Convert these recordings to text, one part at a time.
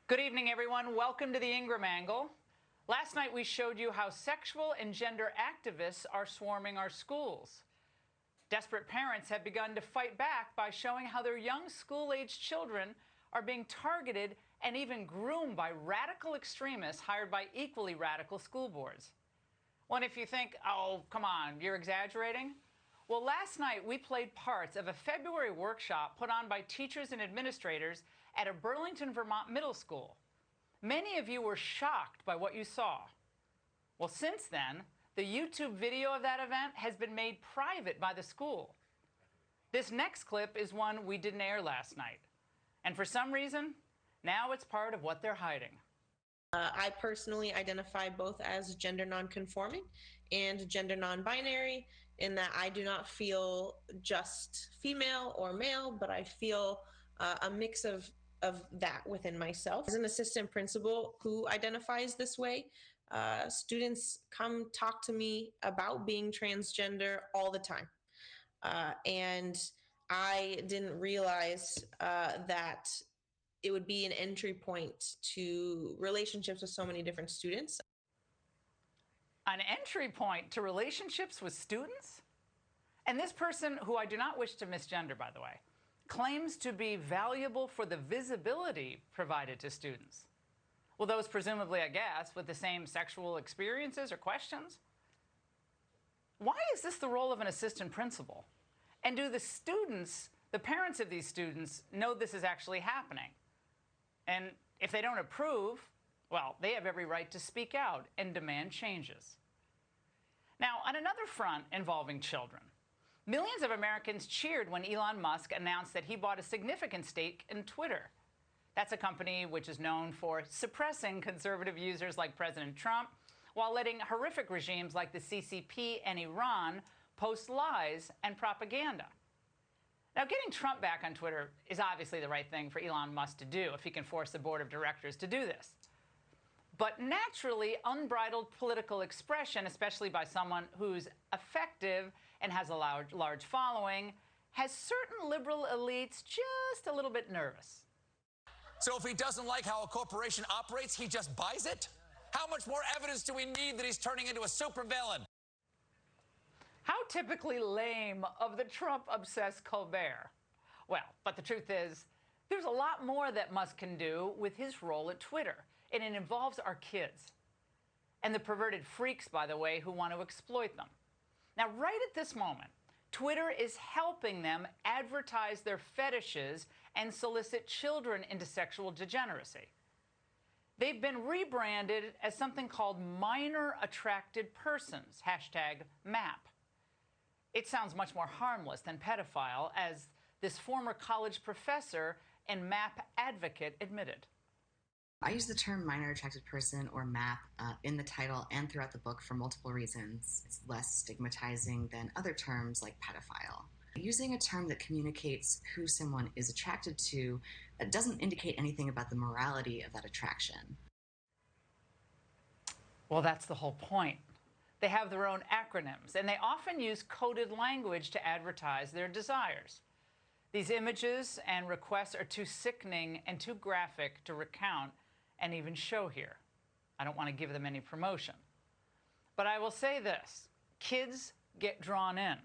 Good evening, everyone. Welcome to the Ingraham Angle. Last night we showed you how sexual and gender activists are swarming our schools. Desperate parents have begun to fight back by showing how their young school-aged children are being targeted and even groomed by radical extremists hired by equally radical school boards. Well, and if you think, oh, come on, you're exaggerating? Well, last night we played parts of a February workshop put on by teachers and administrators at a Burlington, Vermont middle school. Many of you were shocked by what you saw. Well, since then, the YouTube video of that event has been made private by the school. This next clip is one we didn't air last night. And for some reason, now it's part of what they're hiding. I personally identify both as gender nonconforming and gender non-binary, in that I do not feel just female or male, but I feel a mix of that within myself. As an assistant principal who identifies this way, students come talk to me about being transgender all the time. And I didn't realize that it would be an entry point to relationships with so many different students. An entry point to relationships with students? And this person, who I do not wish to misgender, by the way, claims to be valuable for the visibility provided to students. Well, those presumably, I guess, with the same sexual experiences or questions? Why is this the role of an assistant principal? And do the students, the parents of these students, know this is actually happening? And if they don't approve, well, they have every right to speak out and demand changes. Now, on another front involving children, millions of Americans cheered when Elon Musk announced that he bought a significant stake in Twitter. That's a company which is known for suppressing conservative users like President Trump, while letting horrific regimes like the CCP and Iran post lies and propaganda. Now, getting Trump back on Twitter is obviously the right thing for Elon Musk to do if he can force the board of directors to do this. But naturally, unbridled political expression, especially by someone who's effective and has a large following, has certain liberal elites just a little bit nervous. So if he doesn't like how a corporation operates, he just buys it? How much more evidence do we need that he's turning into a supervillain? How typically lame of the Trump-obsessed Boebert. Well, but the truth is, there's a lot more that Musk can do with his role at Twitter, and it involves our kids. And the perverted freaks, by the way, who want to exploit them. Now, right at this moment, Twitter is helping them advertise their fetishes and solicit children into sexual degeneracy. They've been rebranded as something called minor attracted persons, #MAP. It sounds much more harmless than pedophile, as this former college professor and MAP advocate admitted. I use the term minor attracted person, or MAP, in the title and throughout the book for multiple reasons. It's less stigmatizing than other terms like pedophile. Using a term that communicates who someone is attracted to doesn't indicate anything about the morality of that attraction. Well, that's the whole point. They have their own acronyms, and they often use coded language to advertise their desires. These images and requests are too sickening and too graphic to recount and even show here. I don't want to give them any promotion. But I will say this: kids get drawn in.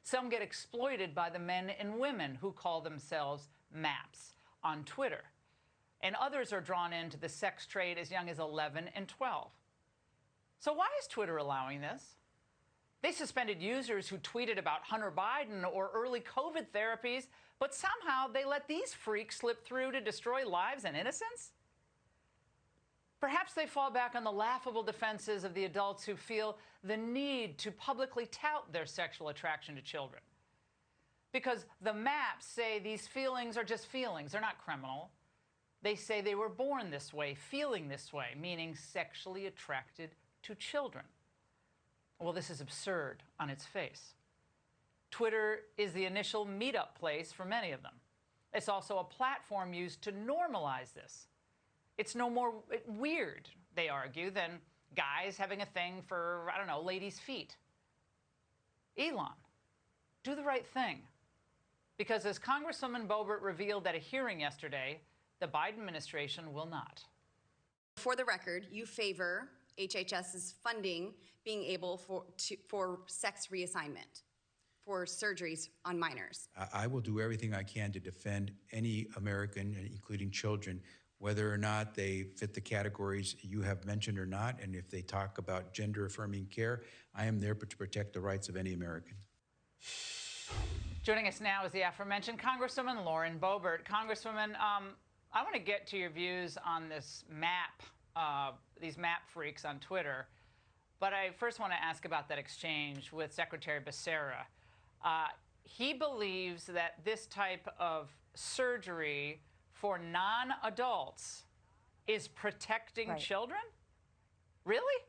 Some get exploited by the men and women who call themselves MAPs on Twitter. And others are drawn into the sex trade as young as 11 and 12. So why is Twitter allowing this? They suspended users who tweeted about Hunter Biden or early COVID therapies, but somehow they let these freaks slip through to destroy lives and innocence? Perhaps they fall back on the laughable defenses of the adults who feel the need to publicly tout their sexual attraction to children. Because the MAPs say these feelings are just feelings, they're not criminal. They say they were born this way, feeling this way, meaning sexually attracted to children. Well, this is absurd on its face. Twitter is the initial meetup place for many of them. It's also a platform used to normalize this. It's no more weird, they argue, than guys having a thing for, I don't know, ladies' feet. Elon, do the right thing. Because as Congresswoman Boebert revealed at a hearing yesterday, the Biden administration will not. For the record, you favor HHS's funding being able for sex reassignment, for surgeries on minors. I will do everything I can to defend any American, including children, whether or not they fit the categories you have mentioned or not. And if they talk about gender-affirming care, I am there to protect the rights of any American. Joining us now is the aforementioned Congresswoman Lauren Boebert. Congresswoman, I want to get to your views on this map, these map freaks on Twitter. But I first want to ask about that exchange with Secretary Becerra. He believes that this type of surgery for non-adults is protecting children? Really?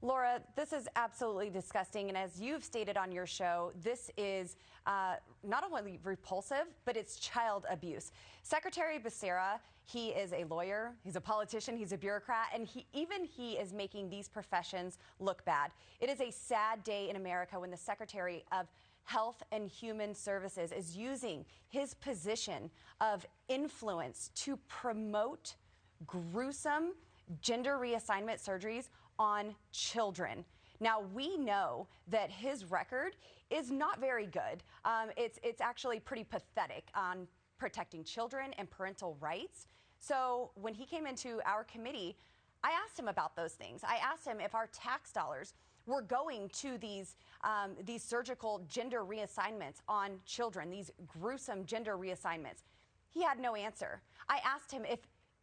Laura, this is absolutely disgusting. And as you've stated on your show, this is not only repulsive, but it's child abuse. Secretary Becerra, he is a lawyer, he's a politician, he's a bureaucrat, and he is making these professions look bad. It is a sad day in America when the Secretary of Health and Human Services is using his position of influence to promote gruesome gender reassignment surgeries on children. Now, we know that his record is not very good. It's actually pretty pathetic on protecting children and parental rights. So when he came into our committee, I asked him about those things. I asked him if our tax dollars were going to these surgical gender reassignments on children, these gruesome gender reassignments. He had no answer. I asked him if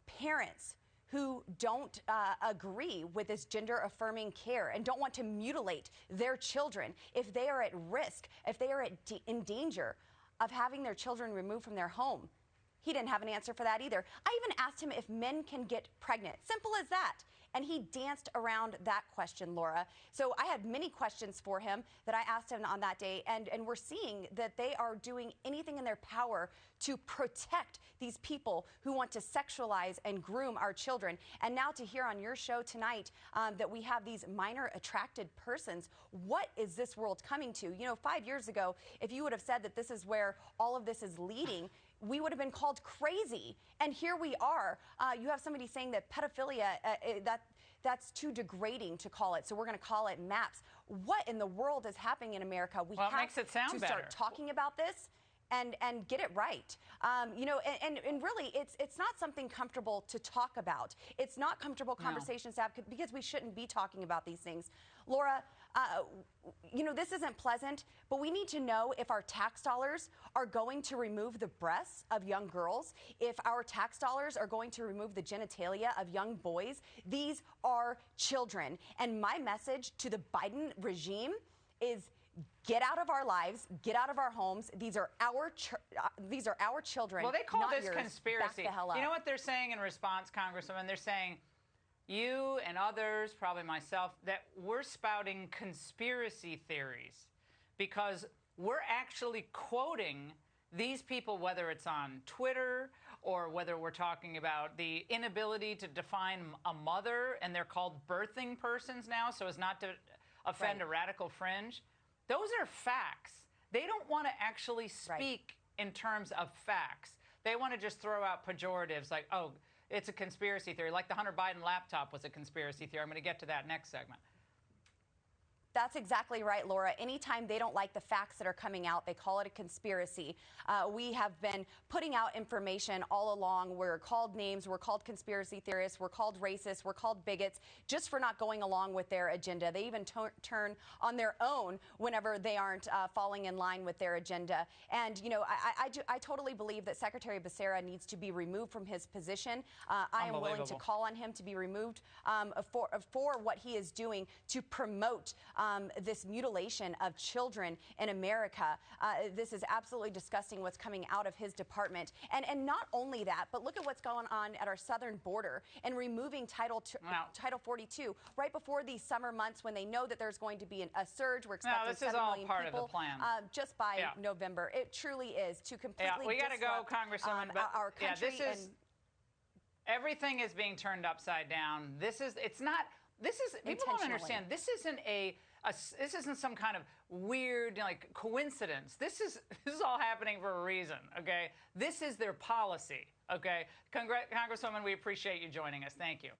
parents who don't agree with this gender-affirming care and don't want to mutilate their children, if they are at risk, if they are in danger of having their children removed from their home. He didn't have an answer for that either. I even asked him if men can get pregnant. Simple as that. And he danced around that question, Laura. So I had many questions for him that I asked him on that day, and we're seeing that they are doing anything in their power to protect these people who want to sexualize and groom our children. And now to hear on your show tonight that we have these minor attracted persons, what is this world coming to? You know, 5 years ago, if you would have said that this is where all of this is leading, we would have been called crazy. And here we are. You have somebody saying that pedophilia, that's too degrading to call it, so we're going to call it MAPS. What in the world is happening in America? We have to start talking about this and get it right. You know, and really, it's not something comfortable to talk about. It's not comfortable conversations to have because we shouldn't be talking about these things. Laura, you know, this isn't pleasant, but we need to know if our tax dollars are going to remove the breasts of young girls, if our tax dollars are going to remove the genitalia of young boys. These are children. And my message to the Biden regime is get out of our lives, get out of our homes. These are our children. Well, they call not this yours. conspiracy. Back the hell up. You know what they're saying in response, Congresswoman? They're saying, you and others, probably myself, that we're spouting conspiracy theories because we're actually quoting these people, whether it's on Twitter or whether we're talking about the inability to define a mother, and they're called birthing persons now so as not to offend a radical fringe. Those are facts. They don't want to actually speak in terms of facts. They want to just throw out pejoratives like, oh, it's a conspiracy theory, like the Hunter Biden laptop was a conspiracy theory. I'm going to get to that next segment. That's exactly right, Laura. Anytime they don't like the facts that are coming out, they call it a conspiracy. We have been putting out information all along. We're called names. We're called conspiracy theorists. We're called racists. We're called bigots just for not going along with their agenda. They even turn on their own whenever they aren't falling in line with their agenda. And, you know, I totally believe that Secretary Becerra needs to be removed from his position. I am willing to call on him to be removed for what he is doing to promote this mutilation of children in America. This is absolutely disgusting what's coming out of his department. And not only that, but look at what's going on at our southern border and removing Title 42 right before these summer months when they know that there's going to be a surge. We're expecting 7 million people just by November. It truly is to completely we got to go, Congresswoman. But our country. Everything is being turned upside down. People don't understand. This isn't a this isn't some kind of weird like coincidence. This is all happening for a reason. Okay, this is their policy. Okay, Congresswoman, we appreciate you joining us. Thank you.